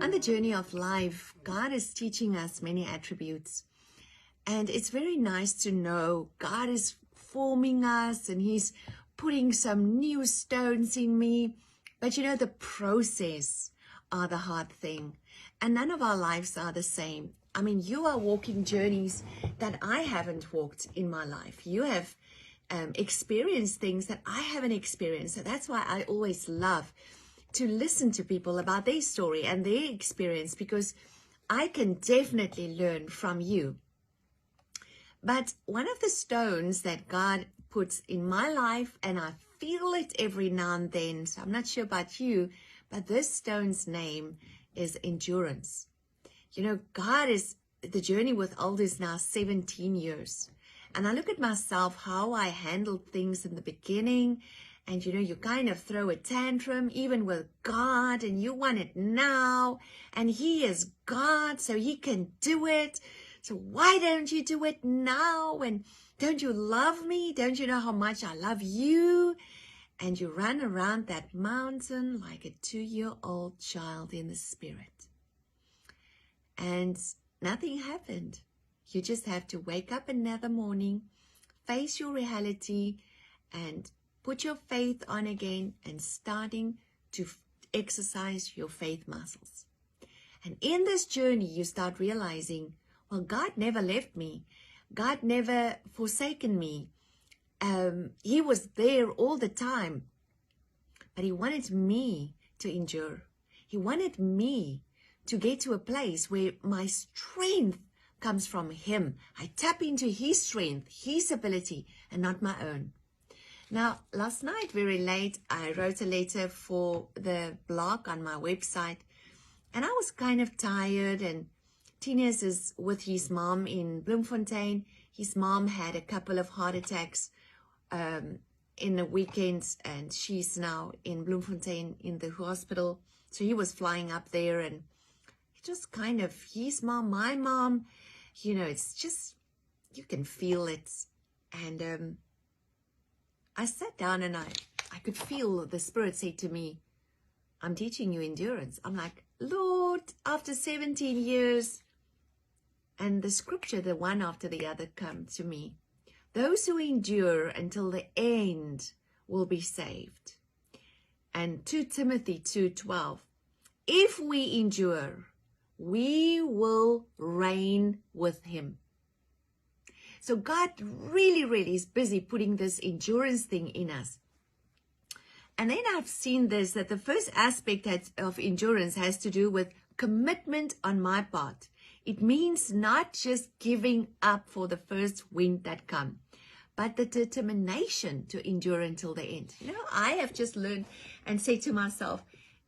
On the journey of life, God is teaching us many attributes. And it's very nice to know God is forming us and He's putting some new stones in me. But you know, the process are the hard thing. And none of our lives are the same. I mean, you are walking journeys that I haven't walked in my life. You have experienced things that I haven't experienced. So that's why I always love to listen to people about their story and their experience, because I can definitely learn from you. But one of the stones that God puts in my life, and I feel it every now and then, so I'm not sure about you, but this stone's name is endurance. You know, the journey with Aldo is now 17 years. And I look at myself, how I handled things in the beginning. And, you know, you kind of throw a tantrum, even with God, and you want it now. And He is God, so He can do it. So why don't you do it now? And don't you love me? Don't you know how much I love you? And you run around that mountain like a 2-year-old child in the spirit. And nothing happened. You just have to wake up another morning, face your reality, and put your faith on again and starting to exercise your faith muscles. And in this journey, you start realizing, well, God never left me. God never forsaken me. He was there all the time. But He wanted me to endure. He wanted me to get to a place where my strength comes from Him. I tap into His strength, His ability, and not my own. Now, last night, very late, I wrote a letter for the blog on my website, and I was kind of tired, and Tina's is with his mom in Bloemfontein. His mom had a couple of heart attacks in the weekends, and she's now in Bloemfontein in the hospital. So he was flying up there, and just kind of his mom, my mom, you know, it's just, you can feel it. And I sat down and I could feel the Spirit say to me, I'm teaching you endurance. I'm like, Lord, after 17 years, and the scripture, the one after the other, come to me. Those who endure until the end will be saved. And 2 Timothy 2:12, if we endure, we will reign with Him. So God really is busy putting this endurance thing in us. And then I've seen this, that the first aspect of endurance has to do with commitment on my part. It means not just giving up for the first wind that comes, but the determination to endure until the end. You know, I have just learned and said to myself,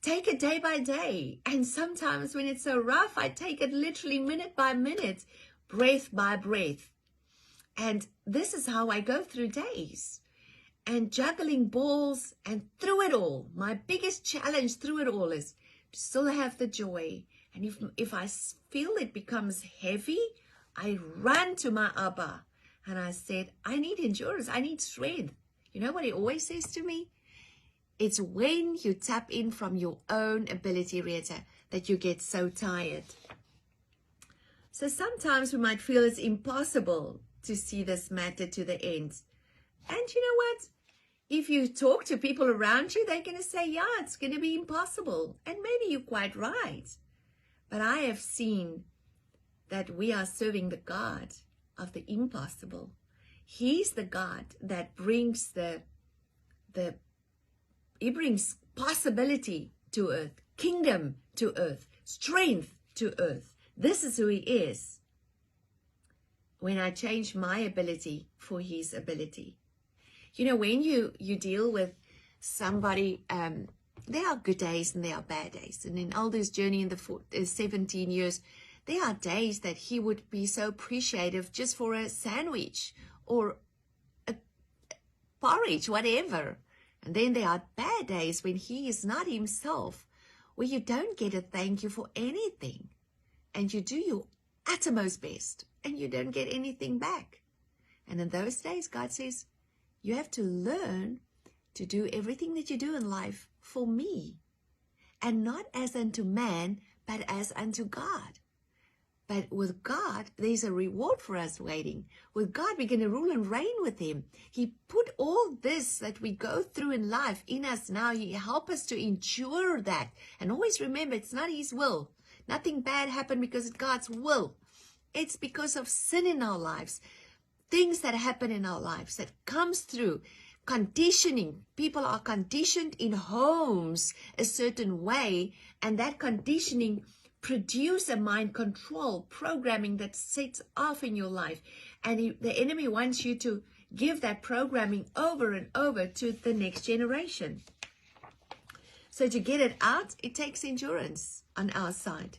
take it day by day. And sometimes when it's so rough, I take it literally minute by minute, breath by breath. And this is how I go through days. And juggling balls, and through it all, my biggest challenge through it all is to still have the joy. And if I feel it becomes heavy, I run to my Abba and I said, I need endurance, I need strength. You know what He always says to me? It's when you tap in from your own ability, Retah, that you get so tired. So sometimes we might feel it's impossible to see this matter to the end. And you know what? If you talk to people around you, they're going to say, yeah, it's going to be impossible. And maybe you're quite right. But I have seen that we are serving the God of the impossible. He's the God that brings He brings possibility to earth, kingdom to earth, strength to earth. This is who He is. When I change my ability for His ability. You know, when you deal with somebody, there are good days and there are bad days. And in Aldo's journey in the 17 years, there are days that he would be so appreciative just for a sandwich or a porridge, whatever. And then there are bad days when he is not himself, where you don't get a thank you for anything. And you do your uttermost best and you don't get anything back. And in those days, God says, you have to learn to do everything that you do in life for me. And not as unto man, but as unto God. But with God, there's a reward for us waiting. With God, we're going to rule and reign with him. He put all this that we go through in life in us now. He helps us to endure that. And always remember, it's not his will. Nothing bad happened because it's God's will. It's because of sin in our lives. Things that happen in our lives that comes through conditioning. People are conditioned in homes a certain way, and that conditioning produce a mind control programming that sets off in your life. And the enemy wants you to give that programming over and over to the next generation. So to get it out, it takes endurance on our side.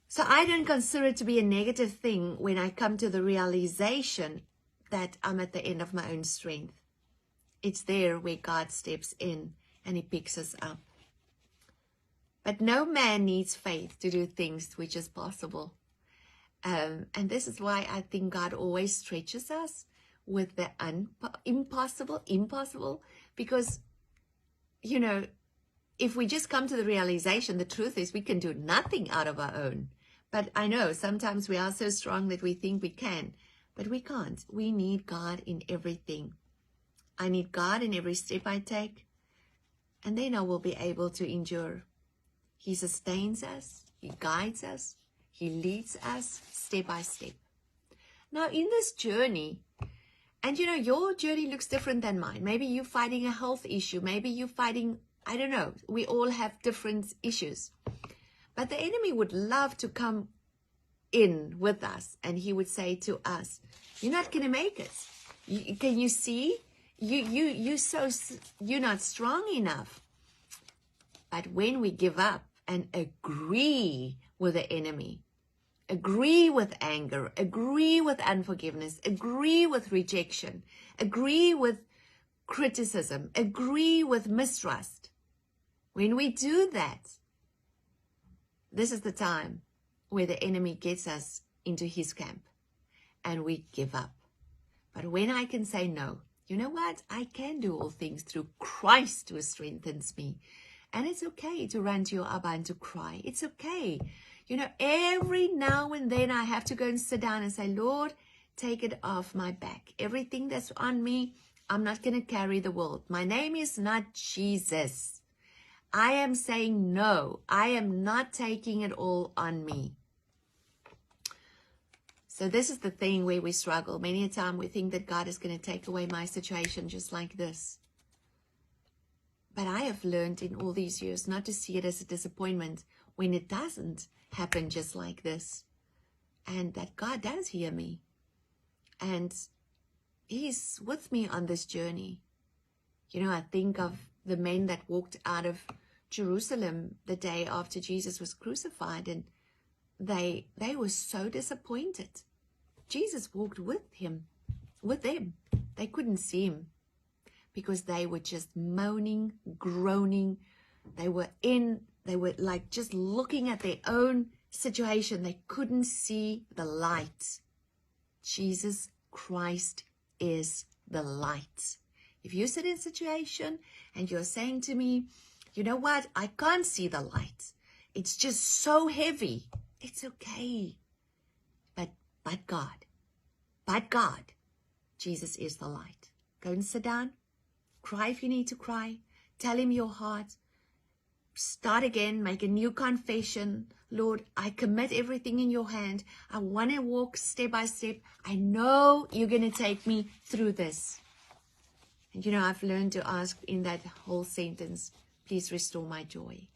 So I don't consider it to be a negative thing when I come to the realization that I'm at the end of my own strength. It's there where God steps in and he picks us up. But no man needs faith to do things which is possible. And this is why I think God always stretches us with the impossible, because, you know, if we just come to the realization, the truth is we can do nothing out of our own. But I know sometimes we are so strong that we think we can, but we can't. We need God in everything. I need God in every step I take, and then I will be able to endure. He sustains us, he guides us, he leads us step by step. Now in this journey, and you know, your journey looks different than mine. Maybe you're fighting a health issue. Maybe you're fighting, I don't know. We all have different issues. But the enemy would love to come in with us, and he would say to us, you're not going to make it. Can you see? You're not strong enough. But when we give up and agree with the enemy, agree with anger, agree with unforgiveness, agree with rejection, agree with criticism, agree with mistrust. When we do that, this is the time where the enemy gets us into his camp and we give up. But when I can say no, you know what? I can do all things through Christ who strengthens me. And it's okay to run to your Abba and to cry. It's okay. You know, every now and then I have to go and sit down and say, Lord, take it off my back. Everything that's on me, I'm not going to carry the world. My name is not Jesus. I am saying no. I am not taking it all on me. So this is the thing where we struggle. Many a time we think that God is going to take away my situation just like this. But I have learned in all these years not to see it as a disappointment when it doesn't happen just like this. And that God does hear me. And he's with me on this journey. You know, I think of the men that walked out of Jerusalem the day after Jesus was crucified, and they were so disappointed. Jesus walked with them. They couldn't see him because they were just moaning, groaning. They were like just looking at their own situation. They couldn't see the light. Jesus Christ is the light. If you sit in a situation and you're saying to me, you know what, I can't see the light. It's just so heavy. It's okay. But God, Jesus is the light. Go and sit down. Cry if you need to cry. Tell him your heart. Start again. Make a new confession. Lord, I commit everything in your hand. I want to walk step by step. I know you're going to take me through this. And you know, I've learned to ask in that whole sentence, please restore my joy.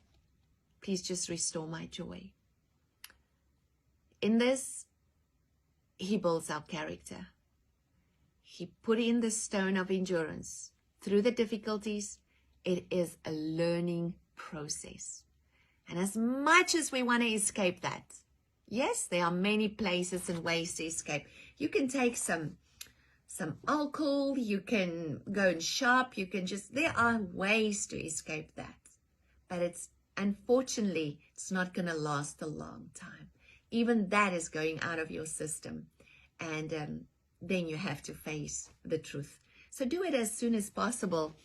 Please just restore my joy. In this, he builds our character. He put in the stone of endurance. Through the difficulties, it is a learning process. And as much as we want to escape that, yes, there are many places and ways to escape. You can take some alcohol, you can go and shop, there are ways to escape that. But unfortunately, it's not going to last a long time. Even that is going out of your system. And then you have to face the truth. So do it as soon as possible.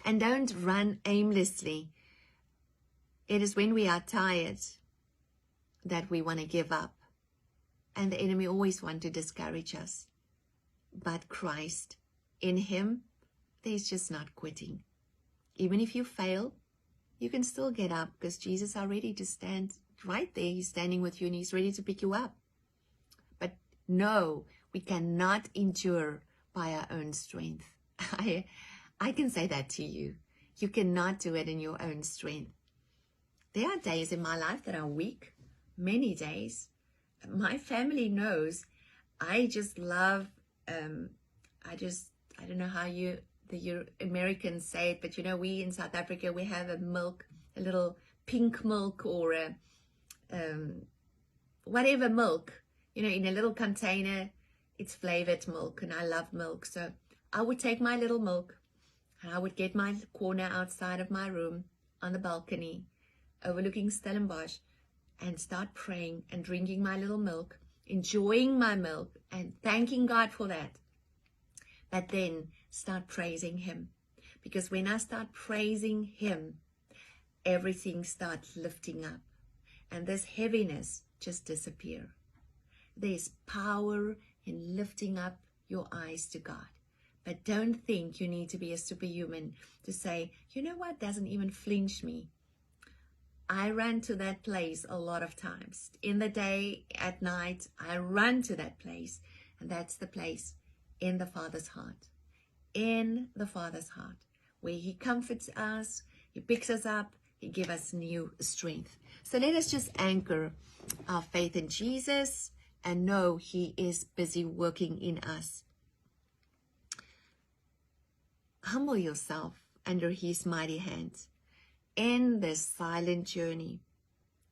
And don't run aimlessly. It is when we are tired that we want to give up. And the enemy always wants to discourage us. But Christ, in him, there's just not quitting. Even if you fail, you can still get up because Jesus is ready to stand right there. He's standing with you and he's ready to pick you up. But no, we cannot endure by our own strength. I can say that to you. You cannot do it in your own strength. There are days in my life that are weak, many days. My family knows I just love, I don't know how the Americans say it, but you know, we in South Africa, we have a milk, a little pink milk or a, whatever milk, you know, in a little container. It's flavored milk and I love milk. So I would take my little milk and I would get my corner outside of my room on the balcony overlooking Stellenbosch and start praying and drinking my little milk, enjoying my milk and thanking God for that. But then start praising him. Because when I start praising him, everything starts lifting up. And this heaviness just disappears. There's power in lifting up your eyes to God. But don't think you need to be a superhuman to say, you know what, doesn't even flinch me. I run to that place a lot of times. In the day, at night, I run to that place. And that's the place in the Father's heart. In the Father's heart. Where he comforts us, he picks us up, he gives us new strength. So let us just anchor our faith in Jesus and know he is busy working in us. Humble yourself under his mighty hand in this silent journey.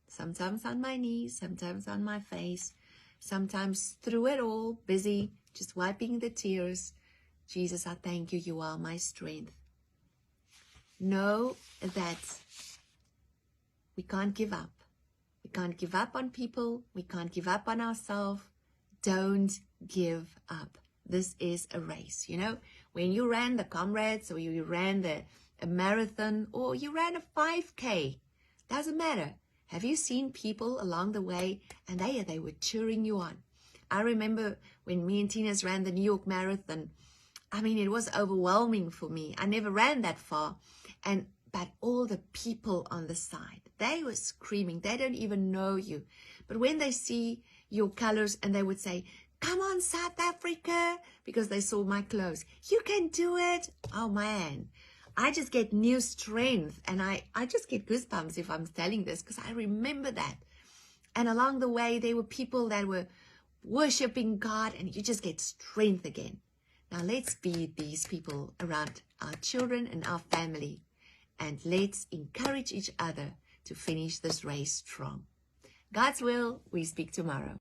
Sometimes on my knees, sometimes on my face, sometimes through it all, busy just wiping the tears. Jesus, I thank you. You are my strength. Know that we can't give up. We can't give up on people. We can't give up on ourselves. Don't give up. This is a race. You know, when you ran the comrades or you ran a marathon or you ran a 5K, doesn't matter. Have you seen people along the way and they were cheering you on? I remember when me and Tina's ran the New York Marathon. I mean, it was overwhelming for me. I never ran that far. But all the people on the side, they were screaming. They don't even know you. But when they see your colors and they would say, come on, South Africa, because they saw my clothes. You can do it. Oh, man. I just get new strength. And I just get goosebumps if I'm telling this because I remember that. And along the way, there were people that were worshiping God and you just get strength again. Now, let's be these people around our children and our family. And let's encourage each other to finish this race strong. God's will, we speak tomorrow.